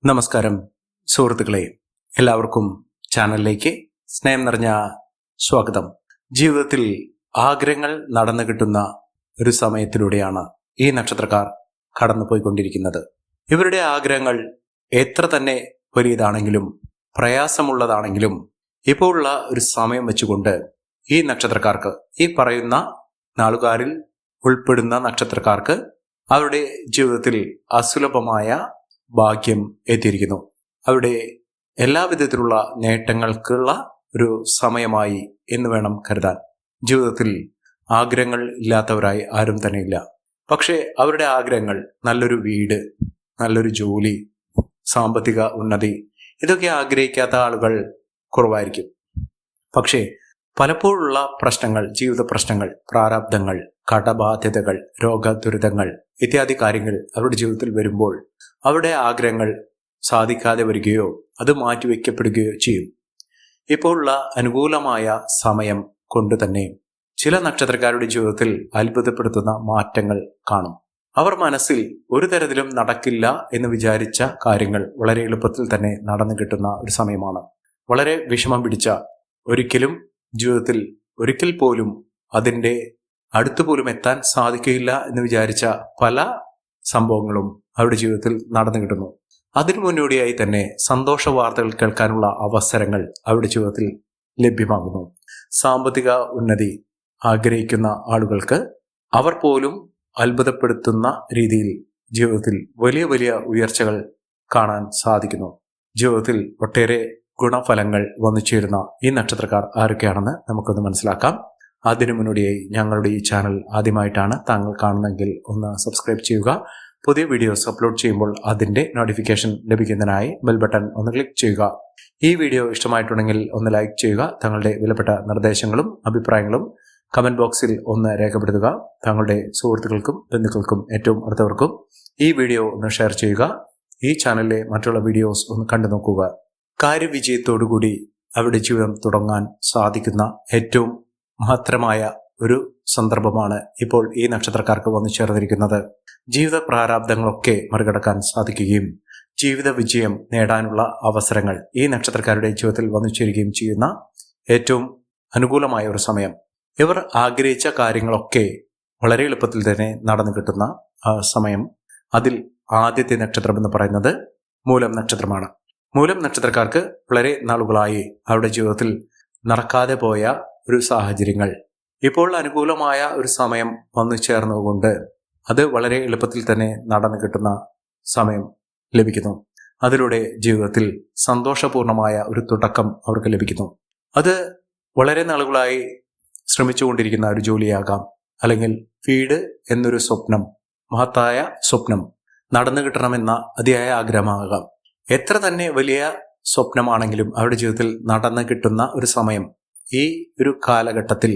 നമസ്കാരം സുഹൃത്തുക്കളെ, എല്ലാവർക്കും ചാനലിലേക്ക് സ്നേഹം നിറഞ്ഞ സ്വാഗതം. ജീവിതത്തിൽ ആഗ്രഹങ്ങൾ നടന്നു കിട്ടുന്ന ഒരു സമയത്തിലൂടെയാണ് ഈ നക്ഷത്രക്കാർ കടന്നുപോയിക്കൊണ്ടിരിക്കുന്നത്. ഇവരുടെ ആഗ്രഹങ്ങൾ എത്ര തന്നെ വലിയതാണെങ്കിലും പ്രയാസമുള്ളതാണെങ്കിലും ഇപ്പോൾ ഉള്ള ഒരു സമയം വെച്ചുകൊണ്ട് ഈ നക്ഷത്രക്കാർക്ക്, ഈ പറയുന്ന നാളുകാരിൽ ഉൾപ്പെടുന്ന നക്ഷത്രക്കാർക്ക് അവരുടെ ജീവിതത്തിൽ അസുലഭമായ ഭാഗ്യം എത്തിയിരിക്കുന്നു. അവിടെ എല്ലാവിധത്തിലുള്ള നേട്ടങ്ങൾക്കുള്ള ഒരു സമയമായി എന്ന് വേണം കരുതാൻ. ജീവിതത്തിൽ ആഗ്രഹങ്ങൾ ഇല്ലാത്തവരായി ആരും തന്നെ ഇല്ല. പക്ഷേ അവരുടെ ആഗ്രഹങ്ങൾ നല്ലൊരു വീട്, നല്ലൊരു ജോലി, സാമ്പത്തിക ഉന്നതി, ഇതൊക്കെ ആഗ്രഹിക്കാത്ത ആളുകൾ കുറവായിരിക്കും. പക്ഷേ പലപ്പോഴുള്ള പ്രശ്നങ്ങൾ, ജീവിത പ്രശ്നങ്ങൾ, പ്രാരാബ്ദങ്ങൾ, കടബാധ്യതകൾ, രോഗദുരിതങ്ങൾ ഇത്യാദി കാര്യങ്ങൾ അവരുടെ ജീവിതത്തിൽ വരുമ്പോൾ അവരുടെ ആഗ്രഹങ്ങൾ സാധിക്കാതെ വരികയോ അത് മാറ്റിവെക്കപ്പെടുകയോ ചെയ്യും. ഇപ്പോഴുള്ള അനുകൂലമായ സമയം കൊണ്ട് തന്നെ ചില നക്ഷത്രക്കാരുടെ ജീവിതത്തിൽ അത്ഭുതപ്പെടുത്തുന്ന മാറ്റങ്ങൾ കാണും. അവർ മനസ്സിൽ ഒരു തരത്തിലും നടക്കില്ല എന്ന് വിചാരിച്ച കാര്യങ്ങൾ വളരെ എളുപ്പത്തിൽ തന്നെ നടന്നു കിട്ടുന്ന ഒരു സമയമാണ്. വളരെ വിഷമം പിടിച്ച, ഒരിക്കലും ജീവിതത്തിൽ ഒരിക്കൽ പോലും അതിൻ്റെ അടുത്തുപോലും എത്താൻ സാധിക്കുകയില്ല എന്ന് വിചാരിച്ച പല സംഭവങ്ങളും അവരുടെ ജീവിതത്തിൽ നടന്നു കിട്ടുന്നു. അതിനു മുന്നോടിയായി തന്നെ സന്തോഷ വാർത്തകൾ കേൾക്കാനുള്ള അവസരങ്ങൾ അവരുടെ ജീവിതത്തിൽ ലഭ്യമാകുന്നു. സാമ്പത്തിക ഉന്നതി ആഗ്രഹിക്കുന്ന ആളുകൾക്ക് അവർ പോലും അത്ഭുതപ്പെടുത്തുന്ന രീതിയിൽ ജീവിതത്തിൽ വലിയ വലിയ ഉയർച്ചകൾ കാണാൻ സാധിക്കുന്നു. ജീവിതത്തിൽ ഒട്ടേറെ ഗുണഫലങ്ങൾ വന്നു ചേരുന്ന ഈ നക്ഷത്രക്കാർ ആരൊക്കെയാണെന്ന് നമുക്കൊന്ന് മനസ്സിലാക്കാം. അതിനു മുന്നോടിയായി ഞങ്ങളുടെ ഈ ചാനൽ ആദ്യമായിട്ടാണ് താങ്കൾ കാണുന്നതെങ്കിൽ ഒന്ന് സബ്സ്ക്രൈബ് ചെയ്യുക. പുതിയ വീഡിയോസ് അപ്ലോഡ് ചെയ്യുമ്പോൾ അതിൻ്റെ നോട്ടിഫിക്കേഷൻ ലഭിക്കുന്നതിനായി ബെൽ ബട്ടൺ ഒന്ന് ക്ലിക്ക് ചെയ്യുക. ഈ വീഡിയോ ഇഷ്ടമായിട്ടുണ്ടെങ്കിൽ ഒന്ന് ലൈക്ക് ചെയ്യുക. തങ്ങളുടെ വിലപ്പെട്ട നിർദ്ദേശങ്ങളും അഭിപ്രായങ്ങളും കമൻറ്റ് ബോക്സിൽ ഒന്ന് രേഖപ്പെടുത്തുക. തങ്ങളുടെ സുഹൃത്തുക്കൾക്കും ബന്ധുക്കൾക്കും ഏറ്റവും അടുത്തവർക്കും ഈ വീഡിയോ ഒന്ന് ഷെയർ ചെയ്യുക. ഈ ചാനലിലെ മറ്റുള്ള വീഡിയോസ് ഒന്ന് കണ്ടു നോക്കുക. കാര്യവിജയത്തോടുകൂടി അവരുടെ ജീവിതം തുടങ്ങാൻ സാധിക്കുന്ന ഏറ്റവും മഹത്തരമായ ഒരു സന്ദർഭമാണ് ഇപ്പോൾ ഈ നക്ഷത്രക്കാർക്ക് വന്നു ചേർന്നിരിക്കുന്നത്. ജീവിത പ്രാരാബ്ദങ്ങളൊക്കെ മറികടക്കാൻ സാധിക്കുകയും ജീവിത വിജയം നേടാനുള്ള അവസരങ്ങൾ ഈ നക്ഷത്രക്കാരുടെ ജീവിതത്തിൽ വന്നു ചേരുകയും ചെയ്യുന്ന ഏറ്റവും അനുകൂലമായ ഒരു സമയം. ഇവർ ആഗ്രഹിച്ച കാര്യങ്ങളൊക്കെ വളരെ എളുപ്പത്തിൽ തന്നെ നടന്നു കിട്ടുന്ന സമയം. അതിൽ ആദ്യത്തെ നക്ഷത്രം എന്ന് പറയുന്നത് മൂലം നക്ഷത്രമാണ്. മൂലം നക്ഷത്രക്കാർക്ക് വളരെ നാളുകളായി അവരുടെ ജീവിതത്തിൽ നടക്കാതെ പോയ ഒരു സാഹചര്യങ്ങൾ ഇപ്പോൾ അനുകൂലമായ ഒരു സമയം വന്നു ചേർന്നുകൊണ്ട് അത് വളരെ എളുപ്പത്തിൽ തന്നെ നടന്നു കിട്ടുന്ന സമയം ലഭിക്കുന്നു. അതിലൂടെ ജീവിതത്തിൽ സന്തോഷപൂർണമായ ഒരു തുടക്കം അവർക്ക് ലഭിക്കുന്നു. അത് വളരെ നാളുകളായി ശ്രമിച്ചുകൊണ്ടിരിക്കുന്ന ഒരു ജോലിയാകാം, അല്ലെങ്കിൽ വീട് എന്നൊരു സ്വപ്നം, മഹത്തായ സ്വപ്നം നടന്നു കിട്ടണമെന്ന അതിയായ ആഗ്രഹമാകാം. എത്ര തന്നെ വലിയ സ്വപ്നമാണെങ്കിലും അവരുടെ ജീവിതത്തിൽ നടന്നു കിട്ടുന്ന ഒരു സമയം ഈ ഒരു കാലഘട്ടത്തിൽ,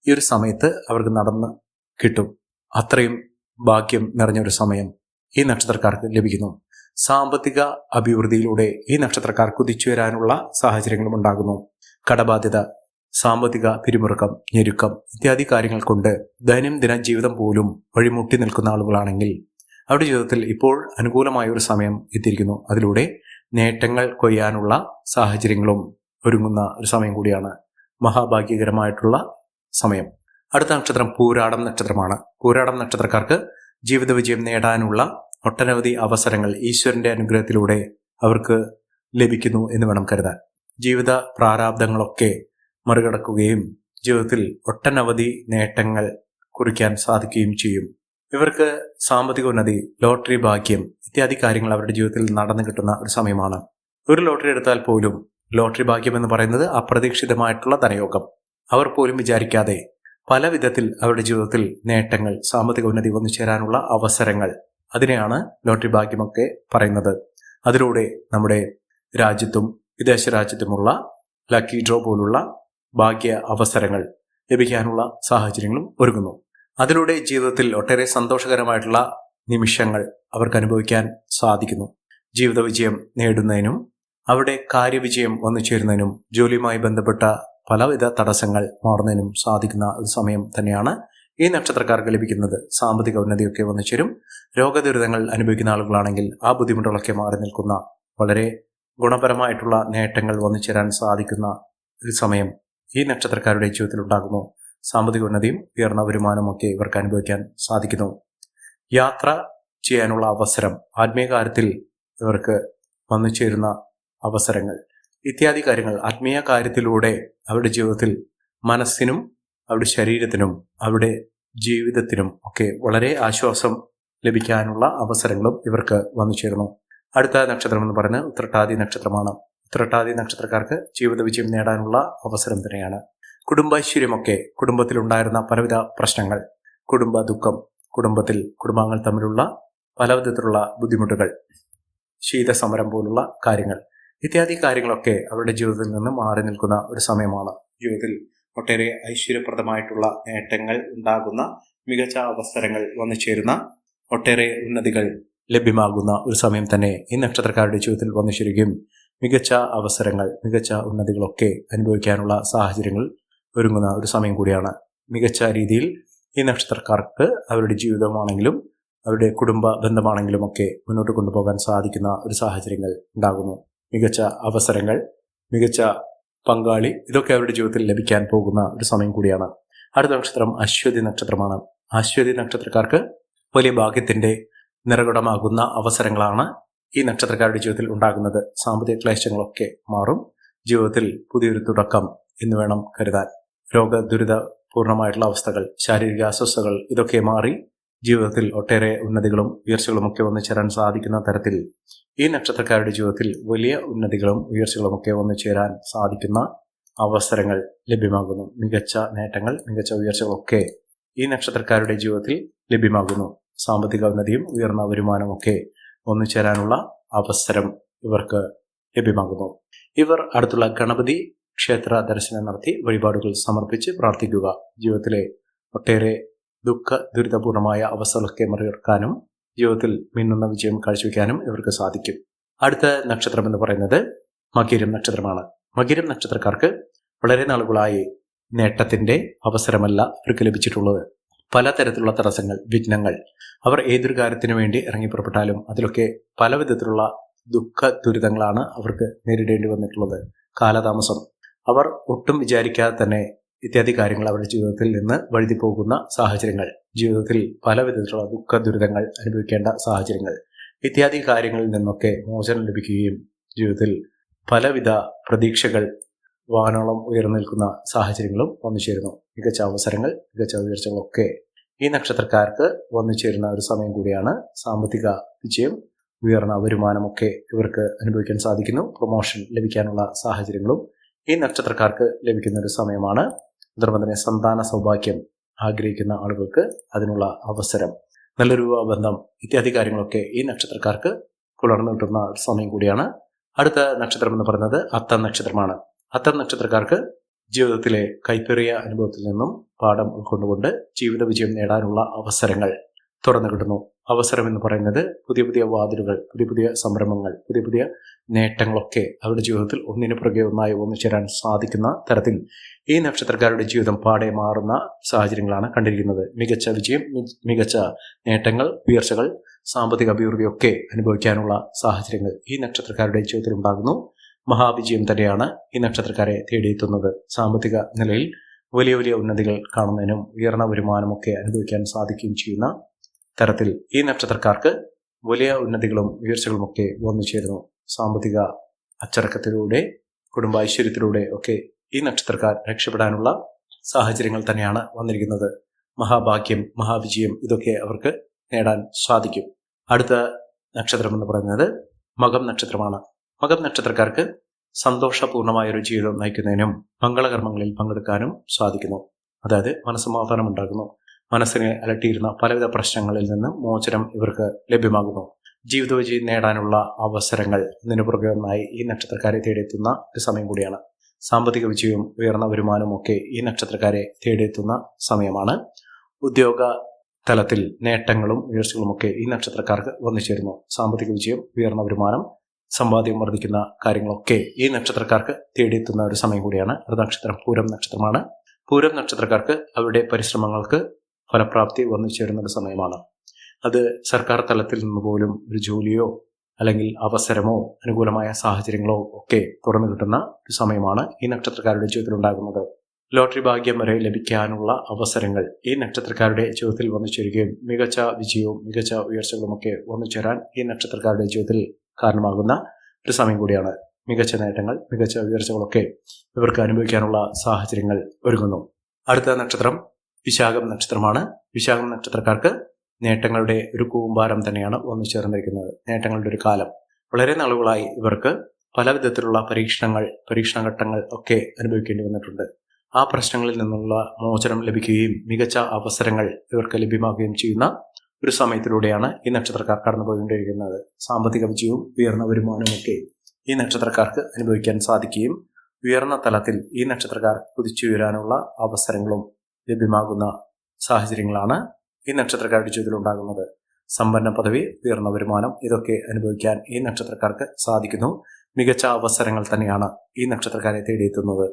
ഈ ഒരു സമയത്ത് അവർക്ക് നടന്ന് കിട്ടും. അത്രയും ഭാഗ്യം നിറഞ്ഞൊരു സമയം ഈ നക്ഷത്രക്കാർക്ക് ലഭിക്കുന്നു. സാമ്പത്തിക അഭിവൃദ്ധിയിലൂടെ ഈ നക്ഷത്രക്കാർ കുതിച്ചു വരാനുള്ള സാഹചര്യങ്ങളും ഉണ്ടാകുന്നു. കടബാധ്യത, സാമ്പത്തിക പിരിമുറുക്കം, ഞെരുക്കം ഇത്യാദി കാര്യങ്ങൾ കൊണ്ട് ദൈനംദിന ജീവിതം പോലും വഴിമുട്ടി നിൽക്കുന്ന ആളുകളാണെങ്കിൽ അവരുടെ ജീവിതത്തിൽ ഇപ്പോൾ അനുകൂലമായ ഒരു സമയം എത്തിയിരിക്കുന്നു. അതിലൂടെ നേട്ടങ്ങൾ കൊയ്യാനുള്ള സാഹചര്യങ്ങളും ഒരുങ്ങുന്ന ഒരു സമയം കൂടിയാണ്. മഹാഭാഗ്യകരമായിട്ടുള്ള സമയം. അടുത്ത നക്ഷത്രം പൂരാടം നക്ഷത്രമാണ്. പൂരാടം നക്ഷത്രക്കാർക്ക് ജീവിത വിജയം നേടാനുള്ള ഒട്ടനവധി അവസരങ്ങൾ ഈശ്വരന്റെ അനുഗ്രഹത്തിലൂടെ അവർക്ക് ലഭിക്കുന്നു എന്ന് വേണം കരുതാൻ. ജീവിത പ്രാരാബ്ദങ്ങളൊക്കെ മറികടക്കുകയും ജീവിതത്തിൽ ഒട്ടനവധി നേട്ടങ്ങൾ കുറിക്കാൻ സാധിക്കുകയും ചെയ്യും. ഇവർക്ക് സാമ്പത്തിക ഉന്നതി, ലോട്ടറി ഭാഗ്യം ഇത്യാദി കാര്യങ്ങൾ അവരുടെ ജീവിതത്തിൽ നടന്നു കിട്ടുന്ന ഒരു സമയമാണ്. ഒരു ലോട്ടറി എടുത്താൽ പോലും ലോട്ടറി ഭാഗ്യം എന്ന് പറയുന്നത് അപ്രതീക്ഷിതമായിട്ടുള്ള ധനയോഗം. അവർ പോലും വിചാരിക്കാതെ പല വിധത്തിൽ അവരുടെ ജീവിതത്തിൽ നേട്ടങ്ങൾ, സാമ്പത്തിക ഉന്നതി വന്നു ചേരാനുള്ള അവസരങ്ങൾ, അതിനെയാണ് ലോട്ടറി ഭാഗ്യമൊക്കെ പറയുന്നത്. അതിലൂടെ നമ്മുടെ രാജ്യത്തും വിദേശ രാജ്യത്തുമുള്ള ലക്കി ഡ്രോ പോലുള്ള ഭാഗ്യ അവസരങ്ങൾ ലഭിക്കാനുള്ള സാഹചര്യങ്ങളും ഒരുങ്ങുന്നു. അതിലൂടെ ജീവിതത്തിൽ ഒട്ടേറെ സന്തോഷകരമായിട്ടുള്ള നിമിഷങ്ങൾ അവർക്ക് അനുഭവിക്കാൻ സാധിക്കുന്നു. ജീവിത വിജയം നേടുന്നതിനും അവിടെ കാര്യവിജയം വന്നു ചേരുന്നതിനും ജോലിയുമായി ബന്ധപ്പെട്ട പലവിധ തടസ്സങ്ങൾ മാറുന്നതിനും സാധിക്കുന്ന ഒരു സമയം തന്നെയാണ് ഈ നക്ഷത്രക്കാർക്ക് ലഭിക്കുന്നത്. സാമ്പത്തിക ഉന്നതിയൊക്കെ വന്നു ചേരും. രോഗദുരിതങ്ങൾ അനുഭവിക്കുന്ന ആളുകളാണെങ്കിൽ ആ ബുദ്ധിമുട്ടുകളൊക്കെ മാറി നിൽക്കുന്ന വളരെ ഗുണപരമായിട്ടുള്ള നേട്ടങ്ങൾ വന്നു ചേരാൻ സാധിക്കുന്ന ഒരു സമയം ഈ നക്ഷത്രക്കാരുടെ ജീവിതത്തിൽ ഉണ്ടാകുന്നു. സാമ്പത്തിക ഉന്നതിയും ഉയർന്ന വരുമാനവും ഒക്കെ ഇവർക്ക് അനുഭവിക്കാൻ സാധിക്കുന്നു. യാത്ര ചെയ്യാനുള്ള അവസരം, ആത്മീയ കാര്യത്തിൽ ഇവർക്ക് വന്നു ചേരുന്ന അവസരങ്ങൾ ഇത്യാദി കാര്യങ്ങൾ ആത്മീയ കാര്യത്തിലൂടെ അവരുടെ ജീവിതത്തിൽ മനസ്സിനും അവരുടെ ശരീരത്തിനും അവരുടെ ജീവിതത്തിനും ഒക്കെ വളരെ ആശ്വാസം ലഭിക്കാനുള്ള അവസരങ്ങളും ഇവർക്ക് വന്നു ചേരുന്നു. അടുത്ത നക്ഷത്രം എന്ന് പറയുന്നത് ഉത്രട്ടാതി നക്ഷത്രമാണ്. ഉത്രട്ടാതി നക്ഷത്രക്കാർക്ക് ജീവിത വിജയം നേടാനുള്ള അവസരം തന്നെയാണ്. കുടുംബൈശ്വര്യമൊക്കെ, കുടുംബത്തിലുണ്ടായിരുന്ന പലവിധ പ്രശ്നങ്ങൾ, കുടുംബ ദുഃഖം, കുടുംബാംഗങ്ങൾ തമ്മിലുള്ള പലവിധത്തിലുള്ള ബുദ്ധിമുട്ടുകൾ, ശീതസമരം പോലുള്ള കാര്യങ്ങൾ ഇത്യാദി കാര്യങ്ങളൊക്കെ അവരുടെ ജീവിതത്തിൽ നിന്ന് മാറി നിൽക്കുന്ന ഒരു സമയമാണ്. ജീവിതത്തിൽ ഒട്ടേറെ ഐശ്വര്യപ്രദമായിട്ടുള്ള നേട്ടങ്ങൾ ഉണ്ടാകുന്ന, മികച്ച അവസരങ്ങൾ വന്നു ചേരുന്ന, ഒട്ടേറെ ഉന്നതികൾ ലഭ്യമാകുന്ന ഒരു സമയം തന്നെ ഈ നക്ഷത്രക്കാരുടെ ജീവിതത്തിൽ വന്നു ചേരുകയും മികച്ച അവസരങ്ങൾ, മികച്ച ഉന്നതികളൊക്കെ അനുഭവിക്കാനുള്ള സാഹചര്യങ്ങൾ ഒരുങ്ങുന്ന ഒരു സമയം കൂടിയാണ്. മികച്ച രീതിയിൽ ഈ നക്ഷത്രക്കാർക്ക് അവരുടെ ജീവിതമാണെങ്കിലും അവരുടെ കുടുംബ ബന്ധമാണെങ്കിലും ഒക്കെ മുന്നോട്ട് കൊണ്ടുപോകാൻ സാധിക്കുന്ന ഒരു സാഹചര്യങ്ങൾ ഉണ്ടാകുന്നു. മികച്ച അവസരങ്ങൾ, മികച്ച പങ്കാളി, ഇതൊക്കെ അവരുടെ ജീവിതത്തിൽ ലഭിക്കാൻ പോകുന്ന ഒരു സമയം കൂടിയാണ്. അടുത്ത നക്ഷത്രം അശ്വതി നക്ഷത്രമാണ്. അശ്വതി നക്ഷത്രക്കാർക്ക് വലിയ ഭാഗ്യത്തിന്റെ നിറകുടമാകുന്ന അവസരങ്ങളാണ് ഈ നക്ഷത്രക്കാരുടെ ജീവിതത്തിൽ ഉണ്ടാകുന്നത്. സാമ്പത്തിക ക്ലേശങ്ങളൊക്കെ മാറും. ജീവിതത്തിൽ പുതിയൊരു തുടക്കം എന്ന് വേണം കരുതാൻ. രോഗദുരിതപൂർണമായിട്ടുള്ള അവസ്ഥകൾ, ശാരീരിക അസ്വസ്ഥതകൾ ഇതൊക്കെ മാറി ജീവിതത്തിൽ ഒട്ടേറെ ഉന്നതികളും ഉയർച്ചകളും ഒക്കെ വന്നു ചേരാൻ സാധിക്കുന്ന തരത്തിൽ ഈ നക്ഷത്രക്കാരുടെ ജീവിതത്തിൽ വലിയ ഉന്നതികളും ഉയർച്ചകളും ഒക്കെ വന്നു ചേരാൻ സാധിക്കുന്ന അവസരങ്ങൾ ലഭ്യമാകുന്നു. മികച്ച നേട്ടങ്ങൾ, മികച്ച ഉയർച്ചകളൊക്കെ ഈ നക്ഷത്രക്കാരുടെ ജീവിതത്തിൽ ലഭ്യമാകുന്നു. സാമ്പത്തിക ഉന്നതിയും ഉയർന്ന വരുമാനവും ഒക്കെ വന്നു ചേരാനുള്ള അവസരം ഇവർക്ക് ലഭ്യമാകുന്നു. ഇവർ അടുത്തുള്ള ഗണപതി ക്ഷേത്ര ദർശനം നടത്തി വഴിപാടുകൾ സമർപ്പിച്ച് പ്രാർത്ഥിക്കുക. ജീവിതത്തിലെ ഒട്ടേറെ ദുഃഖ ദുരിതപൂർണമായ അവസ്ഥകളൊക്കെ മറികടക്കാനും ജീവിതത്തിൽ മിന്നുന്ന വിജയം കാഴ്ചവെക്കാനും ഇവർക്ക് സാധിക്കും. അടുത്ത നക്ഷത്രം എന്ന് പറയുന്നത് മകീരം നക്ഷത്രമാണ്. മകീരം നക്ഷത്രക്കാർക്ക് വളരെ നാളുകളായി നേട്ടത്തിന്റെ അവസരമല്ല ഇവർക്ക് ലഭിച്ചിട്ടുള്ളത്. പലതരത്തിലുള്ള തടസ്സങ്ങൾ, വിഘ്നങ്ങൾ, അവർ ഏതൊരു കാര്യത്തിനു വേണ്ടി ഇറങ്ങിപ്പുറപ്പെട്ടാലും അതിലൊക്കെ പല വിധത്തിലുള്ള ദുഃഖ ദുരിതങ്ങളാണ് അവർക്ക് നേരിടേണ്ടി വന്നിട്ടുള്ളത്. കാലതാമസം, അവർ ഒട്ടും വിചാരിക്കാതെ തന്നെ ഇത്യാദി കാര്യങ്ങൾ അവരുടെ ജീവിതത്തിൽ നിന്ന് വഴുതി പോകുന്ന സാഹചര്യങ്ങൾ, ജീവിതത്തിൽ പല വിധത്തിലുള്ള ദുഃഖ ദുരിതങ്ങൾ അനുഭവിക്കേണ്ട സാഹചര്യങ്ങൾ, ഇത്യാദി കാര്യങ്ങളിൽ നിന്നൊക്കെ മോചനം ലഭിക്കുകയും ജീവിതത്തിൽ പലവിധ പ്രതീക്ഷകൾ വാനോളം ഉയർന്നു നിൽക്കുന്ന സാഹചര്യങ്ങളും വന്നു ചേരുന്നു. മികച്ച അവസരങ്ങൾ, മികച്ച ഉയർച്ചകളൊക്കെ ഈ നക്ഷത്രക്കാർക്ക് വന്നു ചേരുന്ന ഒരു സമയം കൂടിയാണ്. സാമ്പത്തിക വിജയം, ഉയർന്ന വരുമാനമൊക്കെ ഇവർക്ക് അനുഭവിക്കാൻ സാധിക്കുന്നു. പ്രൊമോഷൻ ലഭിക്കാനുള്ള സാഹചര്യങ്ങളും ഈ നക്ഷത്രക്കാർക്ക് ലഭിക്കുന്ന ഒരു സമയമാണ്. അതോടൊപ്പം തന്നെ സന്താന സൗഭാഗ്യം ആഗ്രഹിക്കുന്ന ആളുകൾക്ക് അതിനുള്ള അവസരം, നല്ലൊരു ബന്ധം ഇത്യാദി കാര്യങ്ങളൊക്കെ ഈ നക്ഷത്രക്കാർക്ക് പുലർന്നു കിട്ടുന്ന ഒരു സമയം കൂടിയാണ്. അടുത്ത നക്ഷത്രം എന്ന് പറയുന്നത് അത്തം നക്ഷത്രമാണ്. അത്തം നക്ഷത്രക്കാർക്ക് ജീവിതത്തിലെ കൈപ്പേറിയ അനുഭവത്തിൽ നിന്നും പാഠം ഉൾക്കൊണ്ടുകൊണ്ട് ജീവിത വിജയം നേടാനുള്ള അവസരങ്ങൾ തുറന്നു കിട്ടുന്നു. അവസരം എന്ന് പറയുന്നത് പുതിയ പുതിയ വാതിലുകൾ, പുതിയ പുതിയ സംരംഭങ്ങൾ, പുതിയ പുതിയ നേട്ടങ്ങളൊക്കെ അവരുടെ ജീവിതത്തിൽ ഒന്നിനു പുറകെ ഒന്നായി ഒന്നു ചേരാൻ സാധിക്കുന്ന തരത്തിൽ ഈ നക്ഷത്രക്കാരുടെ ജീവിതം പാടെ മാറുന്ന സാഹചര്യങ്ങളാണ് കണ്ടിരിക്കുന്നത്. മികച്ച വിജയം, മികച്ച നേട്ടങ്ങൾ, ഉയർച്ചകൾ, സാമ്പത്തിക അഭിവൃദ്ധിയൊക്കെ അനുഭവിക്കാനുള്ള സാഹചര്യങ്ങൾ ഈ നക്ഷത്രക്കാരുടെ ജീവിതത്തിൽ ഉണ്ടാകുന്നു. മഹാവിജയം തന്നെയാണ് ഈ നക്ഷത്രക്കാരെ തേടിയെത്തുന്നത്. സാമ്പത്തിക നിലയിൽ വലിയ വലിയ ഉന്നതികൾ കാണുന്നതിനും ഉയർന്ന വരുമാനമൊക്കെ അനുഭവിക്കാൻ സാധിക്കുകയും ചെയ്യുന്ന തരത്തിൽ ഈ നക്ഷത്രക്കാർക്ക് വലിയ ഉന്നതികളും ഉയർച്ചകളുമൊക്കെ വന്നു ചേരുന്നു. സാമ്പത്തിക അച്ചടക്കത്തിലൂടെ, കുടുംബൈശ്വര്യത്തിലൂടെ ഒക്കെ ഈ നക്ഷത്രക്കാർ രക്ഷപ്പെടാനുള്ള സാഹചര്യങ്ങൾ തന്നെയാണ് വന്നിരിക്കുന്നത്. മഹാഭാഗ്യം, മഹാവിജയം ഇതൊക്കെ അവർക്ക് നേടാൻ സാധിക്കും. അടുത്ത നക്ഷത്രം എന്ന് പറയുന്നത് മകം നക്ഷത്രമാണ്. മകം നക്ഷത്രക്കാർക്ക് സന്തോഷപൂർണമായൊരു ജീവിതം നയിക്കുന്നതിനും മംഗളകർമ്മങ്ങളിൽ പങ്കെടുക്കാനും സാധിക്കുന്നു. അതായത് മനസ്സമാധാനം ഉണ്ടാകുന്നു. മനസ്സിനെ അലട്ടിയിരുന്ന പലവിധ പ്രശ്നങ്ങളിൽ നിന്ന് മോചനം ഇവർക്ക് ലഭ്യമാകുന്നു. ജീവിത വിജയം നേടാനുള്ള അവസരങ്ങൾ ഇതിനു പുറകെ ഒന്നായി ഈ നക്ഷത്രക്കാരെ തേടിയെത്തുന്ന ഒരു സമയം കൂടിയാണ്. സാമ്പത്തിക വിജയവും ഉയർന്ന വരുമാനവും ഒക്കെ ഈ നക്ഷത്രക്കാരെ തേടിയെത്തുന്ന സമയമാണ്. ഉദ്യോഗ തലത്തിൽ നേട്ടങ്ങളും ഉയർച്ചകളുമൊക്കെ ഈ നക്ഷത്രക്കാർക്ക് വന്നു ചേരുന്നു. സാമ്പത്തിക വിജയം, ഉയർന്ന വരുമാനം, സമ്പാദ്യം വർദ്ധിക്കുന്ന കാര്യങ്ങളൊക്കെ ഈ നക്ഷത്രക്കാർക്ക് തേടിയെത്തുന്ന ഒരു സമയം കൂടിയാണ്. ഒരു നക്ഷത്രം പൂരം നക്ഷത്രമാണ്. പൂരം നക്ഷത്രക്കാർക്ക് അവരുടെ പരിശ്രമങ്ങൾക്ക് ഫലപ്രാപ്തി വന്നു ചേരുന്ന ഒരു സമയമാണ്. അത് സർക്കാർ തലത്തിൽ നിന്ന് പോലും ഒരു ജോലിയോ അല്ലെങ്കിൽ അവസരമോ അനുകൂലമായ സാഹചര്യങ്ങളോ ഒക്കെ തുറന്നു കിട്ടുന്ന ഒരു സമയമാണ് ഈ നക്ഷത്രക്കാരുടെ ജീവിതത്തിൽ ഉണ്ടാകുന്നത്. ലോട്ടറി ഭാഗ്യം വരെ ലഭിക്കാനുള്ള അവസരങ്ങൾ ഈ നക്ഷത്രക്കാരുടെ ജീവിതത്തിൽ വന്നു ചേരുകയും മികച്ച വിജയവും മികച്ച ഉയർച്ചകളും ഒക്കെ വന്നു ചേരാൻ ഈ നക്ഷത്രക്കാരുടെ ജീവിതത്തിൽ കാരണമാകുന്ന ഒരു സമയം കൂടിയാണ്. മികച്ച നേട്ടങ്ങൾ, മികച്ച ഉയർച്ചകളൊക്കെ ഇവർക്ക് അനുഭവിക്കാനുള്ള സാഹചര്യങ്ങൾ ഒരുങ്ങുന്നു. അടുത്ത നക്ഷത്രം വിശാഖം നക്ഷത്രമാണ്. വിശാഖം നക്ഷത്രക്കാർക്ക് നേട്ടങ്ങളുടെ ഒരു കൂമ്പാരം തന്നെയാണ് വന്നു ചേർന്നിരിക്കുന്നത്. നേട്ടങ്ങളുടെ ഒരു കാലം. വളരെ നാളുകളായി ഇവർക്ക് പല വിധത്തിലുള്ള പരീക്ഷണഘട്ടങ്ങൾ ഒക്കെ അനുഭവിക്കേണ്ടി വന്നിട്ടുണ്ട്. ആ പ്രശ്നങ്ങളിൽ നിന്നുള്ള മോചനം ലഭിക്കുകയും മികച്ച അവസരങ്ങൾ ഇവർക്ക് ലഭ്യമാകുകയും ചെയ്യുന്ന ഒരു സമയത്തിലൂടെയാണ് ഈ നക്ഷത്രക്കാർ കടന്നുപോയിക്കൊണ്ടിരിക്കുന്നത്. സാമ്പത്തിക വിജയവും ഉയർന്ന വരുമാനവും ഒക്കെ ഈ നക്ഷത്രക്കാർക്ക് അനുഭവിക്കാൻ സാധിക്കുകയും ഉയർന്ന തലത്തിൽ ഈ നക്ഷത്രക്കാർ കുതിച്ചുയരാനുള്ള അവസരങ്ങളും ലഭ്യമാകുന്ന സാഹചര്യങ്ങളാണ് ഈ നക്ഷത്രക്കാരുടെ ജീവിതത്തിൽ ഉണ്ടാകുന്നത്. സമ്പന്ന പദവി, ഉയർന്ന വരുമാനം ഇതൊക്കെ അനുഭവിക്കാൻ ഈ നക്ഷത്രക്കാർക്ക് സാധിക്കുന്നു. മികച്ച അവസരങ്ങൾ തന്നെയാണ് ഈ നക്ഷത്രക്കാരെ തേടിയെത്തുന്നത്.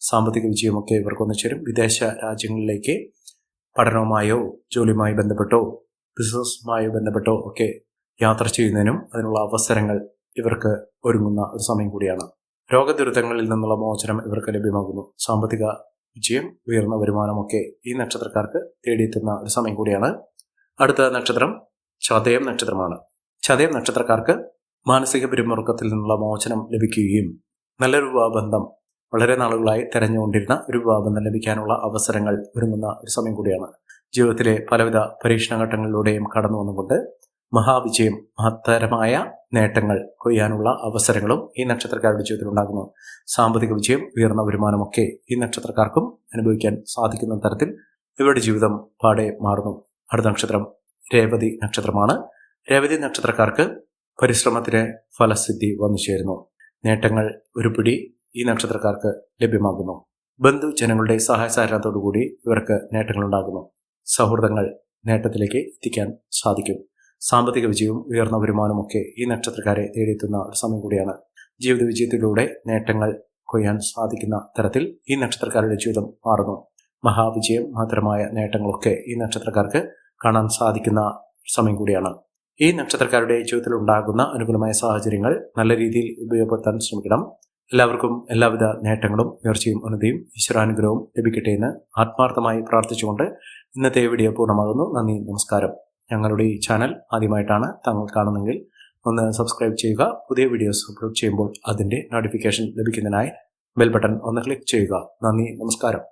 സാമ്പത്തിക വിജയമൊക്കെ ഇവർക്കൊന്നു ചേരും. വിദേശ രാജ്യങ്ങളിലേക്ക് പഠനവുമായോ ജോലിയുമായി ബന്ധപ്പെട്ടോ ബിസിനസ്സുമായി ബന്ധപ്പെട്ടോ ഒക്കെ യാത്ര ചെയ്യുന്നതിനും അതിനുള്ള അവസരങ്ങൾ ഇവർക്ക് ഒരുങ്ങുന്ന ഒരു സമയം കൂടിയാണ്. രോഗദുരിതങ്ങളിൽ നിന്നുള്ള മോചനം ഇവർക്ക് ലഭ്യമാകുന്നു. സാമ്പത്തിക വിജയം, ഉയർന്ന വരുമാനമൊക്കെ ഈ നക്ഷത്രക്കാർക്ക് തേടിയെത്തുന്ന ഒരു സമയം കൂടിയാണ്. അടുത്ത നക്ഷത്രം ചതയം നക്ഷത്രമാണ്. ചതയം നക്ഷത്രക്കാർക്ക് മാനസിക പിരിമുറുക്കത്തിൽ നിന്നുള്ള മോചനം ലഭിക്കുകയും നല്ലൊരു വിവാഹബന്ധം, വളരെ നാളുകളായി തെരഞ്ഞുകൊണ്ടിരുന്ന ഒരു വിവാഹബന്ധം ലഭിക്കാനുള്ള അവസരങ്ങൾ ഒരുങ്ങുന്ന ഒരു സമയം കൂടിയാണ്. ജീവിതത്തിലെ പലവിധ പരീക്ഷണഘട്ടങ്ങളിലൂടെയും കടന്നു വന്നുകൊണ്ട് മഹാവിജയം, മഹത്തരമായ നേട്ടങ്ങൾ കൊയ്യാനുള്ള അവസരങ്ങളും ഈ നക്ഷത്രക്കാരുടെ ജീവിതത്തിൽ ഉണ്ടാകുന്നു. സാമ്പത്തിക വിജയം, ഉയർന്ന വരുമാനമൊക്കെ ഈ നക്ഷത്രക്കാർക്കും അനുഭവിക്കാൻ സാധിക്കുന്ന തരത്തിൽ ഇവരുടെ ജീവിതം പാടെ മാറുന്നു. അടുത്ത നക്ഷത്രം രേവതി നക്ഷത്രമാണ്. രേവതി നക്ഷത്രക്കാർക്ക് പരിശ്രമത്തിന് ഫലസിദ്ധി വന്നു ചേരുന്നു. നേട്ടങ്ങൾ ഒരു പിടി ഈ നക്ഷത്രക്കാർക്ക് ലഭ്യമാകുന്നു. ബന്ധുജനങ്ങളുടെ സഹായ സഹകരണത്തോടുകൂടി ഇവർക്ക് നേട്ടങ്ങൾ ഉണ്ടാകുന്നു. സൗഹൃദങ്ങൾ നേട്ടത്തിലേക്ക് എത്തിക്കാൻ സാധിക്കും. സാമ്പത്തിക വിജയവും ഉയർന്ന വരുമാനമൊക്കെ ഈ നക്ഷത്രക്കാരെ തേടിയെത്തുന്ന ഒരു സമയം കൂടിയാണ്. ജീവിത വിജയത്തിലൂടെ നേട്ടങ്ങൾ കൊയ്യാൻ സാധിക്കുന്ന തരത്തിൽ ഈ നക്ഷത്രക്കാരുടെ ജീവിതം മാറുന്നു. മഹാവിജയം, മഹത്തരമായ നേട്ടങ്ങളൊക്കെ ഈ നക്ഷത്രക്കാർക്ക് കാണാൻ സാധിക്കുന്ന സമയം കൂടിയാണ്. ഈ നക്ഷത്രക്കാരുടെ ജീവിതത്തിൽ ഉണ്ടാകുന്ന അനുകൂലമായ സാഹചര്യങ്ങൾ നല്ല രീതിയിൽ ഉപയോഗപ്പെടുത്താൻ ശ്രമിക്കണം. എല്ലാവർക്കും എല്ലാവിധ നേട്ടങ്ങളും ഉയർച്ചയും ഉന്നതിയും ഈശ്വരാനുഗ്രഹവും ലഭിക്കട്ടെ എന്ന് ആത്മാർത്ഥമായി പ്രാർത്ഥിച്ചുകൊണ്ട് ഇന്നത്തെ വീഡിയോ പൂർണ്ണമാകുന്നു. നന്ദി, നമസ്കാരം. ഞങ്ങളുടെ ഈ ചാനൽ ആദ്യമായിട്ടാണ് താങ്കൾ കാണുന്നതെങ്കിൽ ഒന്ന് സബ്സ്ക്രൈബ് ചെയ്യുക. പുതിയ വീഡിയോസ് അപ്ലോഡ് ചെയ്യുമ്പോൾ അതിൻ്റെ നോട്ടിഫിക്കേഷൻ ലഭിക്കുന്നതിനായി ബെൽ ബട്ടൺ ഒന്ന് ക്ലിക്ക് ചെയ്യുക. നന്ദി, നമസ്കാരം.